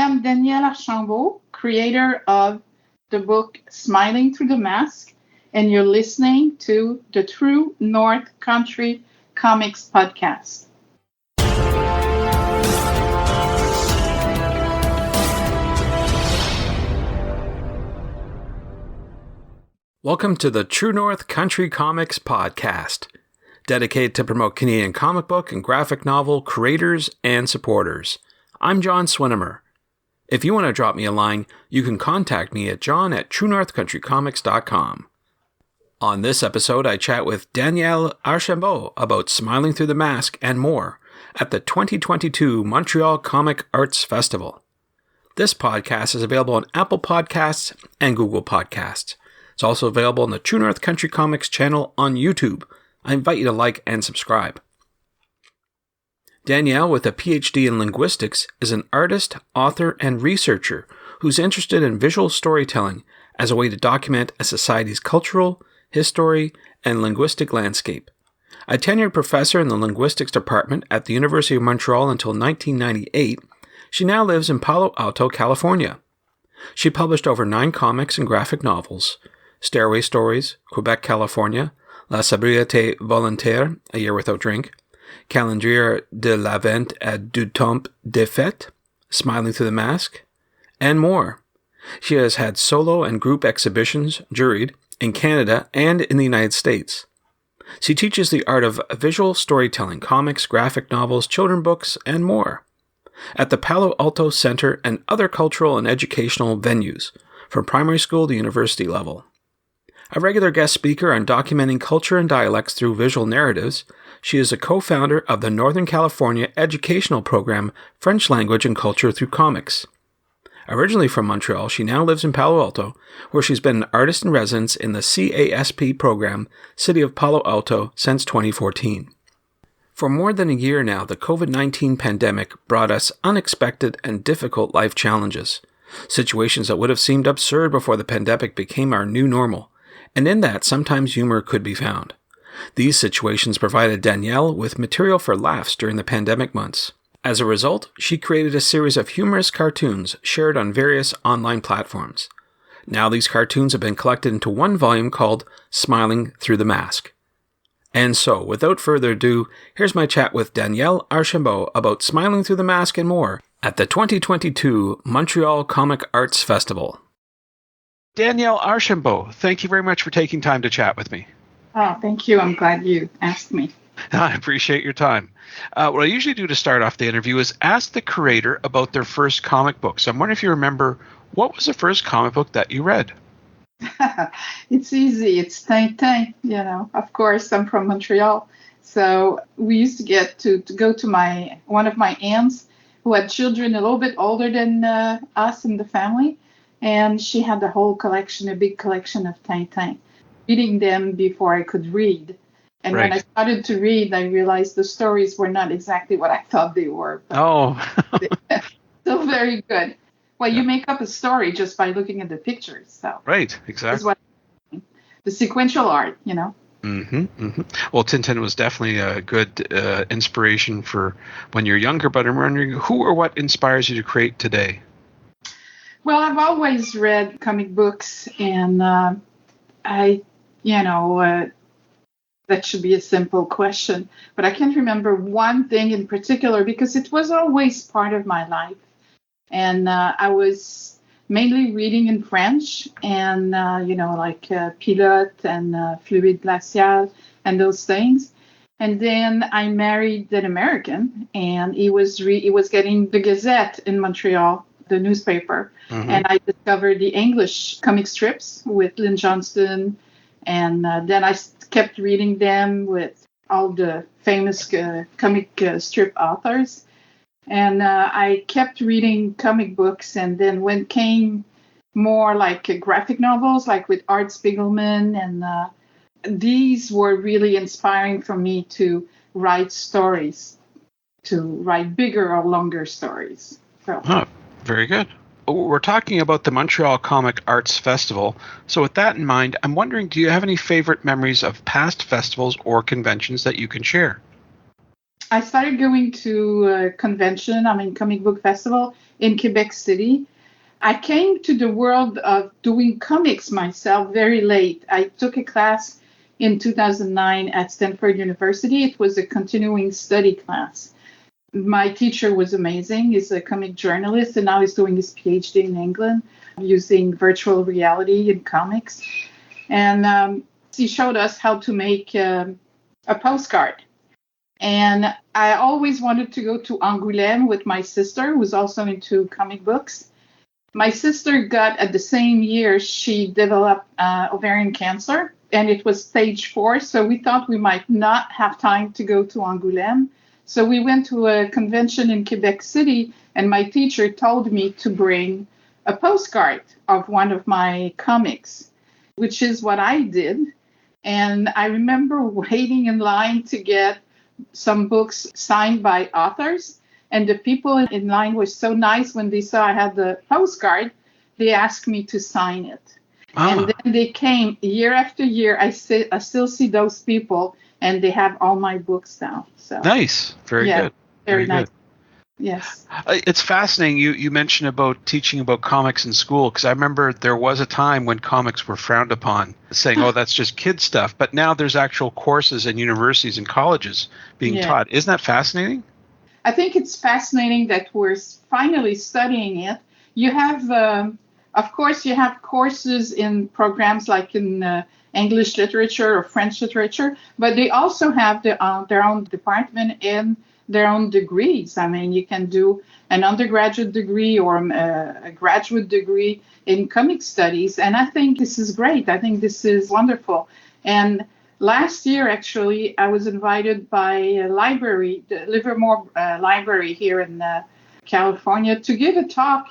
am Danièle Archambault, creator of the book Smiling Through the Mask, and you're listening to the True North Country Comics podcast. Welcome to the True North Country Comics podcast, dedicated to promote Canadian comic book and graphic novel creators and supporters. I'm John Swinimer. If you want to drop me a line, you can contact me at john@truenorthcountrycomics.com. On this episode, I chat with Danièle Archambault about Smiling Through the Mask and more at the 2022 Montreal Comic Arts Festival. This podcast is available on Apple Podcasts and Google Podcasts. It's also available on the True North Country Comics channel on YouTube. I invite you to like and subscribe. Danièle, with a PhD in linguistics, is an artist, author, and researcher who's interested in visual storytelling as a way to document a society's cultural, history, and linguistic landscape. A tenured professor in the linguistics department at the University of Montreal until 1998, she now lives in Palo Alto, California. She published over 9 comics and graphic novels: Stairway Stories, Quebec, California; La Sobriété Volontaire, A Year Without Drink; Calendrier de l'Avent et du Temps des Fêtes, Smiling Through the Mask, and more. She has had solo and group exhibitions, juried, in Canada and in the United States. She teaches the art of visual storytelling, comics, graphic novels, children's books, and more at the Palo Alto Center and other cultural and educational venues, from primary school to university level. A regular guest speaker on documenting culture and dialects through visual narratives, she is a co-founder of the Northern California educational program French Language and Culture Through Comics. Originally from Montreal, she now lives in Palo Alto, where she's been an artist in residence in the CASP program, City of Palo Alto, since 2014. For more than a year now, the COVID-19 pandemic brought us unexpected and difficult life challenges, situations that would have seemed absurd before the pandemic became our new normal. And in that, sometimes humor could be found. These situations provided Danièle with material for laughs during the pandemic months. As a result, she created a series of humorous cartoons shared on various online platforms. Now these cartoons have been collected into one volume called Smiling Through the Mask. And so, without further ado, here's my chat with Danièle Archambault about Smiling Through the Mask and more at the 2022 Montreal Comic Arts Festival. Danièle Archambault, thank you very much for taking time to chat with me. Oh, thank you. I'm glad you asked me. I appreciate your time. What I usually do to start off the interview is ask the creator about their first comic book. So I'm wondering if you remember, what was the first comic book that you read? It's easy. It's Tintin, Of course, I'm from Montreal. So we used to get to go to one of my aunts who had children a little bit older than us in the family. And she had a whole collection, a big collection of Tintin, reading them before I could read. And Right. When I started to read, I realized the stories were not exactly what I thought they were. Oh. Still very good. Well, you make up a story just by looking at the pictures. So Right, exactly. The sequential art, Mm-hmm, mm-hmm. Well, Tintin was definitely a good inspiration for when you're younger, but I'm wondering who or what inspires you to create today? Well, I've always read comic books, and that should be a simple question. But I can't remember one thing in particular because it was always part of my life. And I was mainly reading in French and, like Pilote and Fluide Glacial and those things. And then I married an American, and he was getting the Gazette in Montreal, the newspaper. Mm-hmm. And I discovered the English comic strips with Lynn Johnston. And then I kept reading them with all the famous comic strip authors. And I kept reading comic books. And then when came more like graphic novels, like with Art Spiegelman, and these were really inspiring for me to write stories, to write bigger or longer stories. So. Oh, very good. We're talking about the Montreal Comic Arts Festival. So with that in mind, I'm wondering, do you have any favorite memories of past festivals or conventions that you can share? I started going to a convention, comic book festival in Quebec City. I came to the world of doing comics myself very late. I took a class in 2009 at Stanford University. It was a continuing study class. My teacher was amazing. He's a comic journalist, and now he's doing his PhD in England using virtual reality in comics. And he showed us how to make a postcard. And I always wanted to go to Angoulême with my sister, who's also into comic books. My sister got, at the same year, she developed ovarian cancer, and it was stage 4, so we thought we might not have time to go to Angoulême. So we went to a convention in Quebec City, and my teacher told me to bring a postcard of one of my comics, which is what I did. And I remember waiting in line to get some books signed by authors. And the people in line were so nice when they saw I had the postcard, they asked me to sign it. And then they came year after year. I still see those people, and they have all my books now. So nice. Very good. Very nice. Good. Yes. It's fascinating. You mentioned about teaching about comics in school, because I remember there was a time when comics were frowned upon, saying, oh, that's just kid stuff. But now there's actual courses in universities and colleges being taught. Isn't that fascinating? I think it's fascinating that we're finally studying it. You have, of course, you have courses in programs like in English literature or French literature, but they also have their own department in their own degrees. I mean, you can do an undergraduate degree or a graduate degree in comic studies, and I think this is great. I think this is wonderful. And last year, actually, I was invited by a library, the Livermore Library here in California, to give a talk,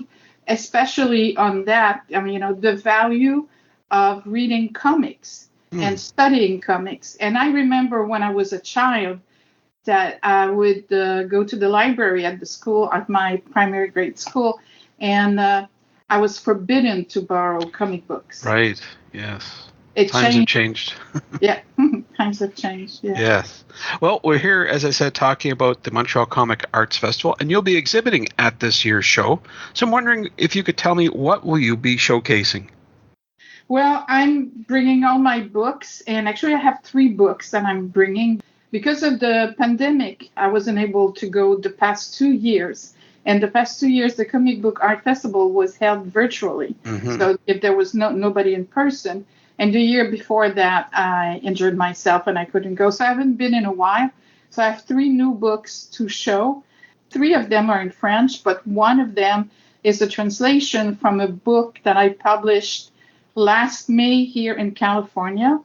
especially on that. I mean, the value of reading comics and studying comics. And I remember when I was a child that I would go to the library at the school, at my primary grade school, and I was forbidden to borrow comic books. Right, yes. Times have changed. Yeah, times have changed. Yeah. Yes. Well, we're here, as I said, talking about the Montreal Comic Arts Festival, and you'll be exhibiting at this year's show. So I'm wondering if you could tell me, what will you be showcasing? Well, I'm bringing all my books, and actually I have 3 books that I'm bringing. Because of the pandemic, I wasn't able to go the past 2 years. And the past 2 years, the Comic Book Art Festival was held virtually. Mm-hmm. So if there was nobody in person. And the year before that, I injured myself and I couldn't go. So I haven't been in a while. So I have 3 new books to show. 3 of them are in French, but one of them is a translation from a book that I published last May here in California.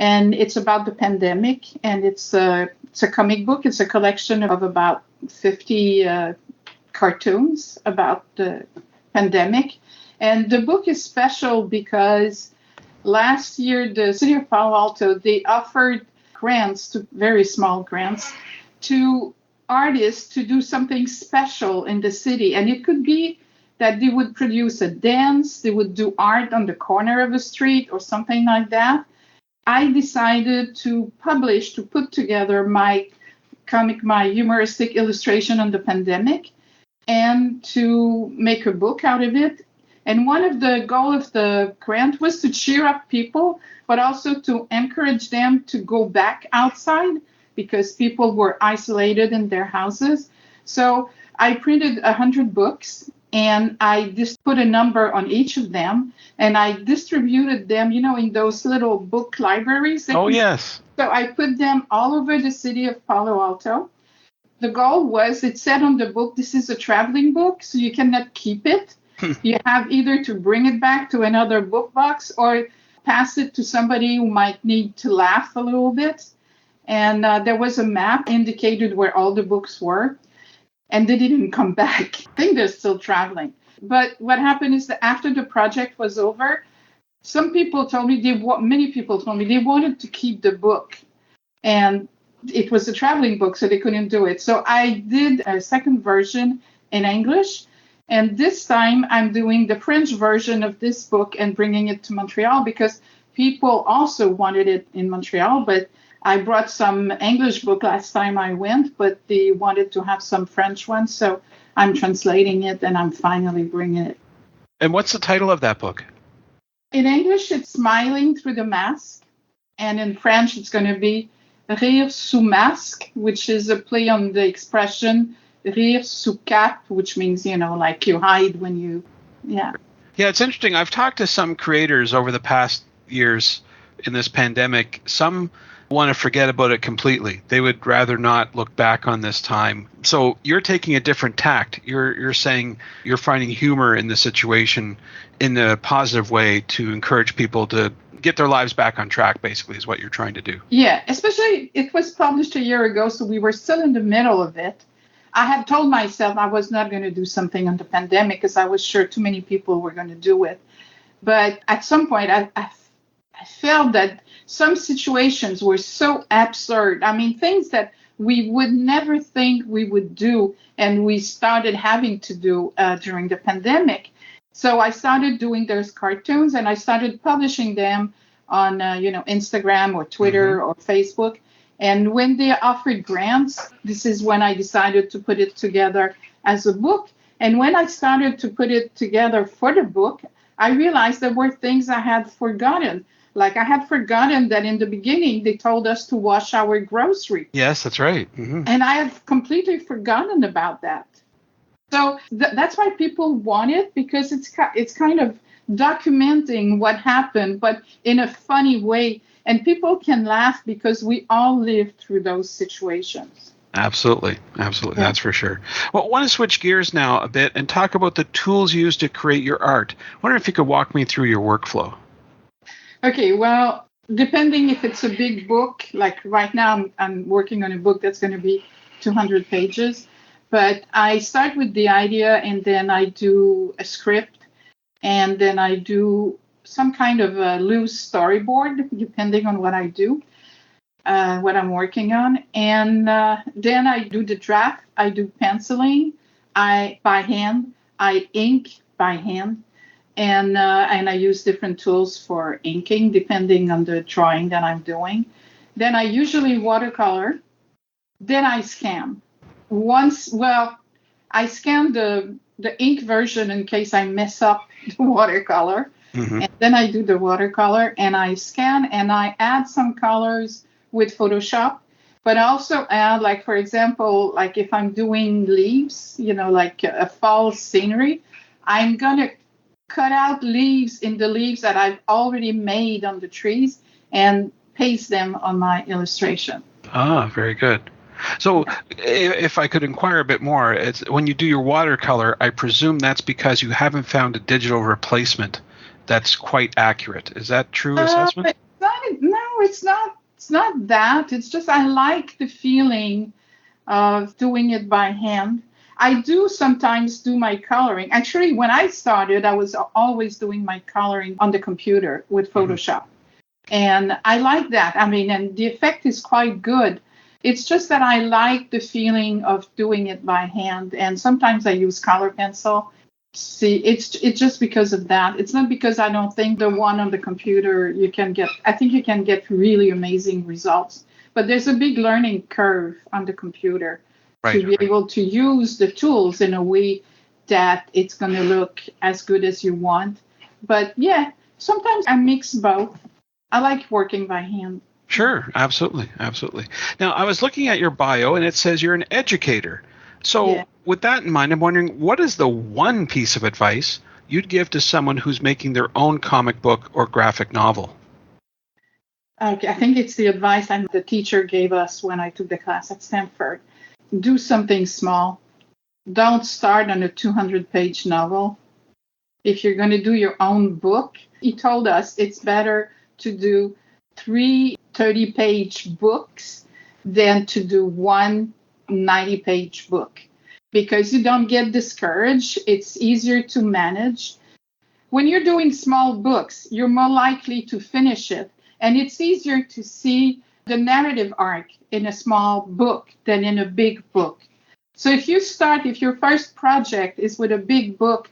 And it's about the pandemic, and it's a comic book. It's a collection of about 50 cartoons about the pandemic. And the book is special because last year, the city of Palo Alto, they offered grants, very small grants, to artists to do something special in the city. And it could be that they would produce a dance, they would do art on the corner of a street or something like that. I decided to put together my humoristic illustration on the pandemic and to make a book out of it. And one of the goals of the grant was to cheer up people, but also to encourage them to go back outside because people were isolated in their houses. So I printed 100 books. And I just put a number on each of them, and I distributed them, in those little book libraries. Oh, yes. So I put them all over the city of Palo Alto. The goal was, it said on the book, this is a traveling book, so you cannot keep it. You have either to bring it back to another book box or pass it to somebody who might need to laugh a little bit. And there was a map indicated where all the books were. And they didn't come back. I think they're still traveling. But what happened is that after the project was over, many people told me they wanted to keep the book. And it was a traveling book, so they couldn't do it. So I did a second version in English. And this time I'm doing the French version of this book and bringing it to Montreal because people also wanted it in Montreal, but I brought some English book last time I went, but they wanted to have some French ones, so I'm translating it and I'm finally bringing it. And what's the title of that book? In English, it's Smiling Through the Mask, and in French, it's going to be Rire sous masque, which is a play on the expression rire sous cap, which means, like you hide when you, yeah. Yeah, it's interesting. I've talked to some creators over the past years in this pandemic. Some want to forget about it completely. They would rather not look back on this time. So you're taking a different tact. You're saying you're finding humor in the situation in a positive way to encourage people to get their lives back on track, basically, is what you're trying to do. Yeah, especially it was published a year ago, so we were still in the middle of it. I had told myself I was not going to do something on the pandemic because I was sure too many people were going to do it. But at some point, I felt that some situations were so absurd. I mean, things that we would never think we would do, and we started having to do during the pandemic. So I started doing those cartoons, and I started publishing them on, Instagram or Twitter or Facebook. And when they offered grants, this is when I decided to put it together as a book. And when I started to put it together for the book, I realized there were things I had forgotten. Like I had forgotten that in the beginning, they told us to wash our groceries. Yes, that's right. Mm-hmm. And I have completely forgotten about that. So that's why people want it, because it's kind of documenting what happened, but in a funny way. And people can laugh because we all lived through those situations. Absolutely. Yeah. That's for sure. Well, I want to switch gears now a bit and talk about the tools used to create your art. I wonder if you could walk me through your workflow. Okay, well, depending if it's a big book, like right now I'm working on a book that's going to be 200 pages, but I start with the idea and then I do a script and then I do some kind of a loose storyboard, depending on what I do, what I'm working on. And then I do the draft, I do penciling, by hand, I ink by hand. And I use different tools for inking, depending on the drawing that I'm doing. Then I usually watercolor. Then I scan. I scan the ink version in case I mess up the watercolor. Mm-hmm. And then I do the watercolor and I scan and I add some colors with Photoshop. But I also add, like, for example, like if I'm doing leaves, like a fall scenery, I'm going to cut out leaves in the leaves that I've already made on the trees and paste them on my illustration. Ah, very good. So if I could inquire a bit more, it's when you do your watercolor, I presume that's because you haven't found a digital replacement that's quite accurate. Is that true assessment? It's not that. It's just I like the feeling of doing it by hand. I do sometimes do my coloring. Actually, when I started, I was always doing my coloring on the computer with Photoshop. Mm-hmm. And I like that. I mean, and the effect is quite good. It's just that I like the feeling of doing it by hand. And sometimes I use color pencil. See, it's just because of that. It's not because I don't think the one on the computer I think you can get really amazing results. But there's a big learning curve on the computer. To be able to use the tools in a way that it's going to look as good as you want. But yeah, sometimes I mix both. I like working by hand. Sure, absolutely. Now, I was looking at your bio and it says you're an educator. So with that in mind, I'm wondering, what is the one piece of advice you'd give to someone who's making their own comic book or graphic novel? Okay, I think it's the advice the teacher gave us when I took the class at Stanford. Do something small. Don't start on a 200-page novel. If you're going to do your own book, he told us it's better to do 3 30-page books than to do one 90-page book, because you don't get discouraged. It's easier to manage. When you're doing small books, you're more likely to finish it, and it's easier to see the narrative arc in a small book than in a big book. So if your first project is with a big book,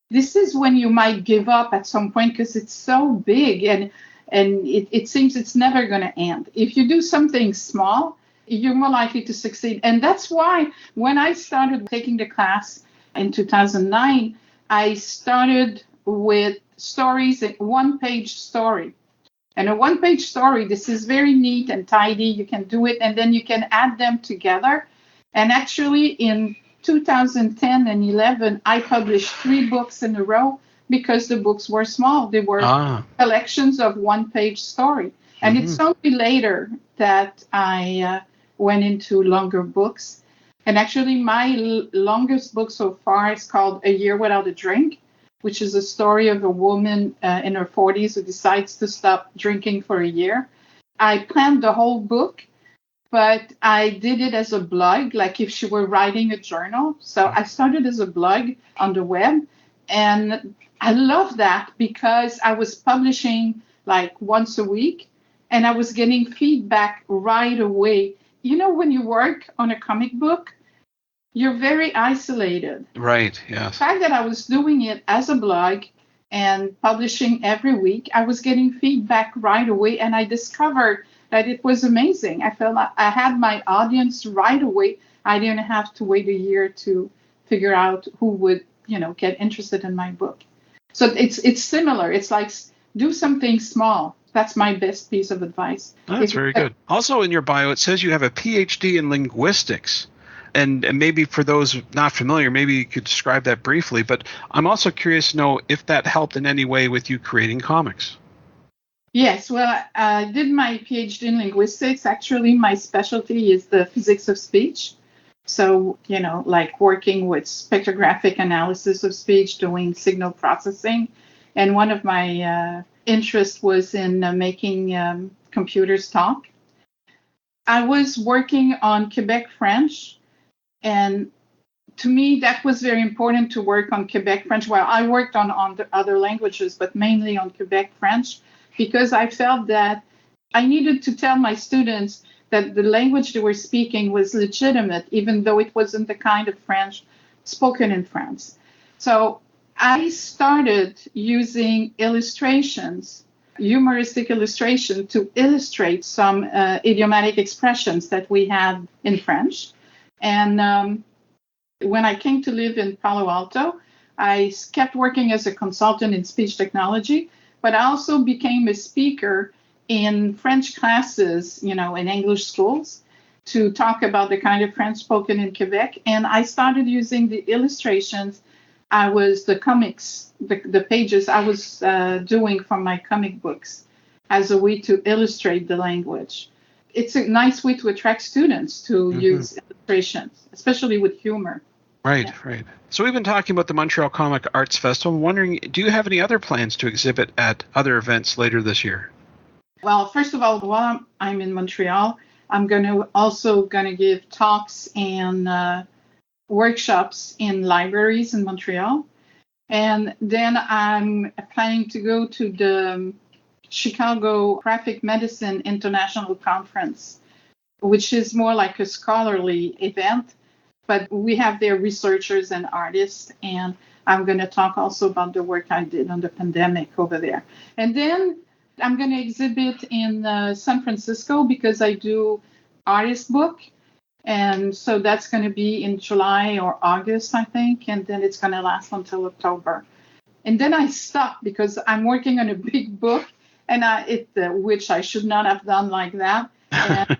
this is when you might give up at some point because it's so big. And And it seems it's never going to end. If you do something small, you're more likely to succeed. And that's why when I started taking the class in 2009, I started with stories, a one-page story. And a one-page story, this is very neat and tidy. You can do it, and then you can add them together. And actually, in 2010 and 11, I published 3 books in a row because the books were small. They were collections of one-page story. And it's only later that I went into longer books. And actually, my longest book so far is called A Year Without a Drink, which is a story of a woman in her 40s who decides to stop drinking for a year. I planned the whole book, but I did it as a blog, like if she were writing a journal. So I started as a blog on the web, and I love that because I was publishing like once a week, and I was getting feedback right away. You know, when you work on a comic book, you're very isolated. Right, yes. The fact that I was doing it as a blog and publishing every week, I was getting feedback right away, and I discovered that it was amazing. I felt like I had my audience right away. I didn't have to wait a year to figure out who would, get interested in my book. So it's similar. It's like do something small. That's my best piece of advice. That's very good. Also in your bio, it says you have a PhD in linguistics. And maybe for those not familiar, maybe you could describe that briefly. But I'm also curious to know if that helped in any way with you creating comics. Yes, well, I did my PhD in linguistics. Actually, my specialty is the physics of speech. So, like working with spectrographic analysis of speech, doing signal processing. And one of my interests was in making computers talk. I was working on Quebec French. And to me, that was very important to work on Quebec French. Well, I worked on the other languages, but mainly on Quebec French, because I felt that I needed to tell my students that the language they were speaking was legitimate, even though it wasn't the kind of French spoken in France. So I started using illustrations, humoristic illustration, to illustrate some idiomatic expressions that we have in French. And when I came to live in Palo Alto, I kept working as a consultant in speech technology, but I also became a speaker in French classes, in English schools, to talk about the kind of French spoken in Quebec. And I started using the illustrations. The comics, the pages I was doing from my comic books as a way to illustrate the language. It's a nice way to attract students to use illustrations, especially with humor. Right, yeah. Right. So we've been talking about the Montreal Comic Arts Festival. I'm wondering, do you have any other plans to exhibit at other events later this year? Well, first of all, while I'm in Montreal, I'm going to give talks and workshops in libraries in Montreal. And then I'm planning to go to the Chicago Graphic Medicine International Conference, which is more like a scholarly event, but we have their researchers and artists, and I'm going to talk also about the work I did on the pandemic over there. And then I'm going to exhibit in San Francisco because I do artist book, and so that's going to be in July or August, I think, and then it's going to last until October. And then I stopped because I'm working on a big book, and which I should not have done like that. And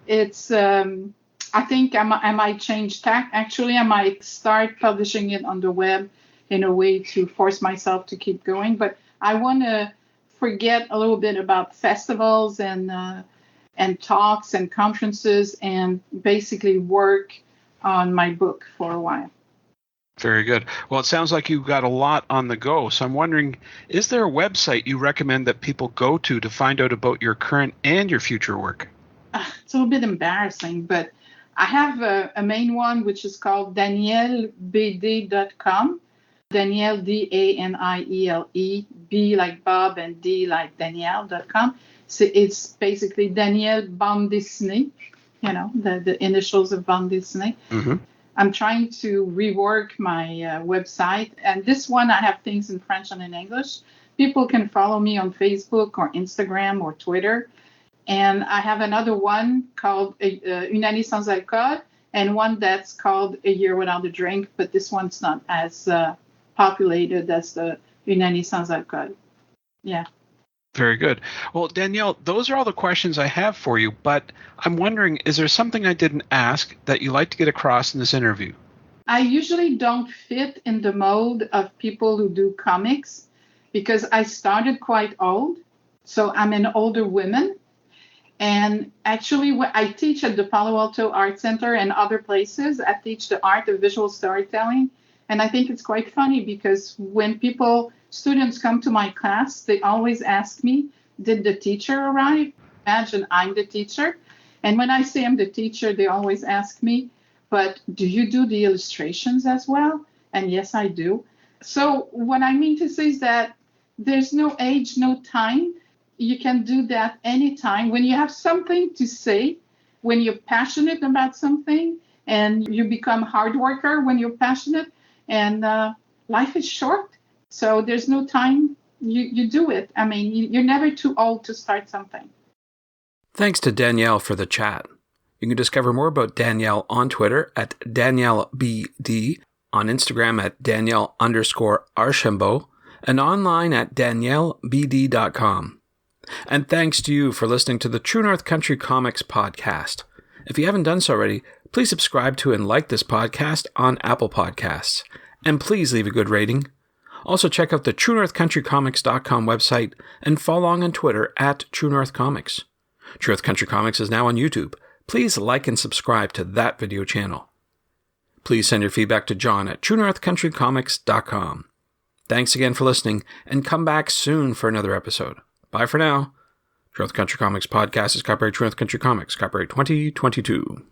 it's I think I might change tack. Actually, I might start publishing it on the web in a way to force myself to keep going. But I want to forget a little bit about festivals and talks and conferences and basically work on my book for a while. Very good. Well, it sounds like you've got a lot on the go. So I'm wondering, is there a website you recommend that people go to find out about your current and your future work? It's a little bit embarrassing, but I have a main one, which is called danielebd.com. Danielle, Daniele, B like Bob, and D like Danielle.com. So it's basically Danielle Bande Dessinée, the initials of Bande Dessinée. Mm-hmm. I'm trying to rework my website. And this one, I have things in French and in English. people can follow me on Facebook or Instagram or Twitter. And I have another one called Une année sans alcool, and one that's called A Year Without a Drink, but this one's not as populated as the Une année sans alcool. Yeah. Very good. Well, Danièle, those are all the questions I have for you, but I'm wondering, is there something I didn't ask that you'd like to get across in this interview? I usually don't fit in the mode of people who do comics because I started quite old. So I'm an older woman. And actually, I teach at the Palo Alto Art Center and other places. I teach the art of visual storytelling. And I think it's quite funny because when students come to my class, they always ask me, did the teacher arrive? Imagine I'm the teacher. And when I say I'm the teacher, they always ask me, but do you do the illustrations as well? And yes, I do. So what I mean to say is that there's no age, no time. You can do that anytime. When you have something to say, when you're passionate about something, and you become a hard worker when you're passionate, and life is short. So there's no time. You do it. I mean, you're never too old to start something. Thanks to Danièle for the chat. You can discover more about Danièle on Twitter at DanièleBD, on Instagram at Danièle_Archambault, and online at DanièleBD.com. And thanks to you for listening to the True North Country Comics podcast. If you haven't done so already, please subscribe to and like this podcast on Apple Podcasts. And please leave a good rating. Also check out the TrueNorthCountryComics.com website and follow along on Twitter at True North Comics. True North Country Comics is now on YouTube. Please like and subscribe to that video channel. Please send your feedback to John at TrueNorthCountryComics.com. Thanks again for listening, and come back soon for another episode. Bye for now. True North Country Comics Podcast is copyright True North Country Comics, copyright 2022.